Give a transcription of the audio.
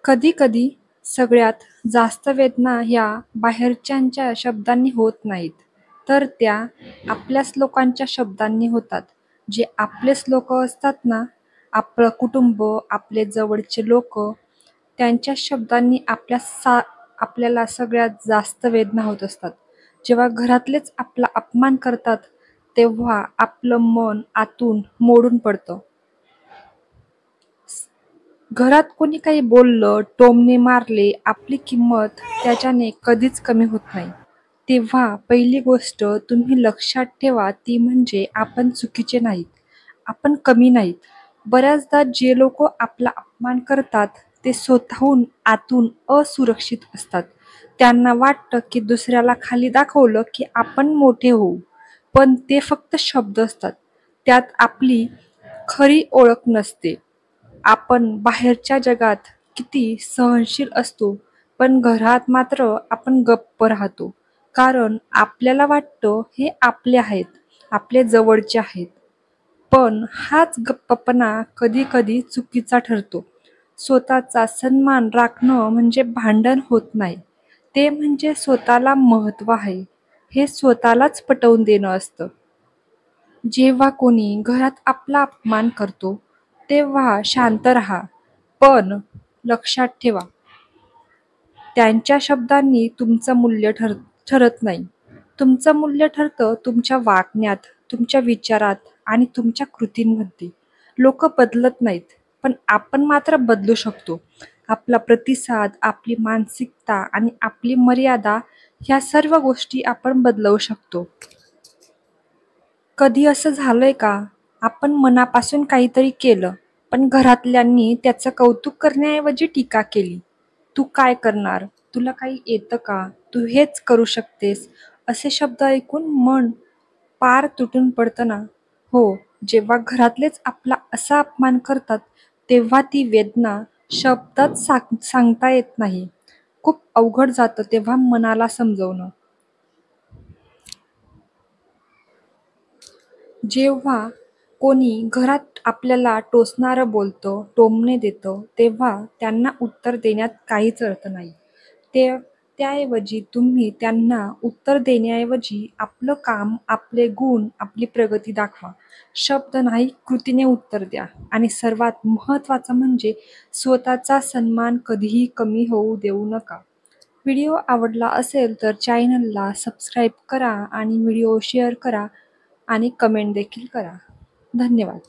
कधी-कधी सगळ्यात जास्त वेदना ह्या बाहेरच्यांच्या शब्दांनी होत नाहीत, तर त्या आपल्याच लोकांच्या शब्दांनी होतात. जे आपलेच लोकं असतात ना, आपलं कुटुंब, आपले जवळचे लोकं, त्यांच्या शब्दांनी आपल्याला सगळ्यात जास्त वेदना होत असतात. जेव्हा घरातलेच आपला अपमान करतात, तेव्हा आपलं मन आतून मोडून पडतं. घरात कोणी काही बोललं, टोमणे मारले, आपली किंमत त्याच्याने कधीच कमी होत नाही. तेव्हा पहिली गोष्ट तुम्ही लक्षात ठेवा ती म्हणजे आपण चुकीचे नाहीत, आपण कमी नाहीत. बऱ्याचदा जे लोकं आपला अपमान करतात ते स्वतःहून आतून असुरक्षित असतात. त्यांना वाटतं की दुसऱ्याला खाली दाखवलं की आपण मोठे होऊ. पण ते फक्त शब्द असतात. त्यात आपली खरी ओळख नसते. आपण बाहेरच्या जगात किती सहनशील असतो, पण घरात मात्र आपण गप्प राहतो. कारण आपल्याला वाटतं हे आपले आहेत, आपले जवळचे आहेत. पण हाच गप्पपणा कधी-कधी चुकीचा ठरतो. स्वतःचा सन्मान राखणं म्हणजे भांडण होत नाही. ते म्हणजे स्वतःला महत्त्व आहे, हे स्वतःलाच पटवून देणं असतं. जेव्हा कोणी घरात आपला अपमान करतो, तेव्हा शांत राहा. पण लक्षात ठेवा, त्यांच्या शब्दांनी तुमचं मूल्य ठरत नाही. तुमचं मूल्य ठरतं तुमच्या वागण्यात, तुमच्या विचारात आणि तुमच्या कृतींमध्ये. लोकं बदलत नाहीत, पण आपण मात्र बदलू शकतो. आपला प्रतिसाद, आपली मानसिकता आणि आपली मर्यादा ह्या सर्व गोष्टी आपण बदलवू शकतो. कधी असं झालंय का? आपण मनापासून काहीतरी केलं, पण घरातल्यांनी त्याचं कौतुक करण्याऐवजी टीका केली. "तू काय करणार? तुला काही येतं का? तू हेच करू शकतेस." असे शब्द ऐकून मन पार तुटून पडतं ना. हो, जेव्हा घरातलेच आपला असा अपमान करतात, तेव्हा ती वेदना शब्दात सांगता येत नाही. खूप अवघड जातं तेव्हा मनाला समजवणं. जेव्हा कोणी घरात आपल्याला टोचणारं बोलतं, टोमणे देतं, तेव्हा त्यांना उत्तर देण्यात काहीच अर्थ नाही. ते त्याऐवजी तुम्ही त्यांना उत्तर देण्याऐवजी आपलं काम, आपले गुण, आपली प्रगती दाखवा. शब्द नाही, कृतीने उत्तर द्या. आणि सर्वात महत्त्वाचं म्हणजे स्वतःचा सन्मान कधीही कमी होऊ देऊ नका. व्हिडिओ आवडला असेल तर चॅनलला सबस्क्राईब करा आणि व्हिडिओ शेअर करा आणि कमेंट देखील करा. धन्यवाद.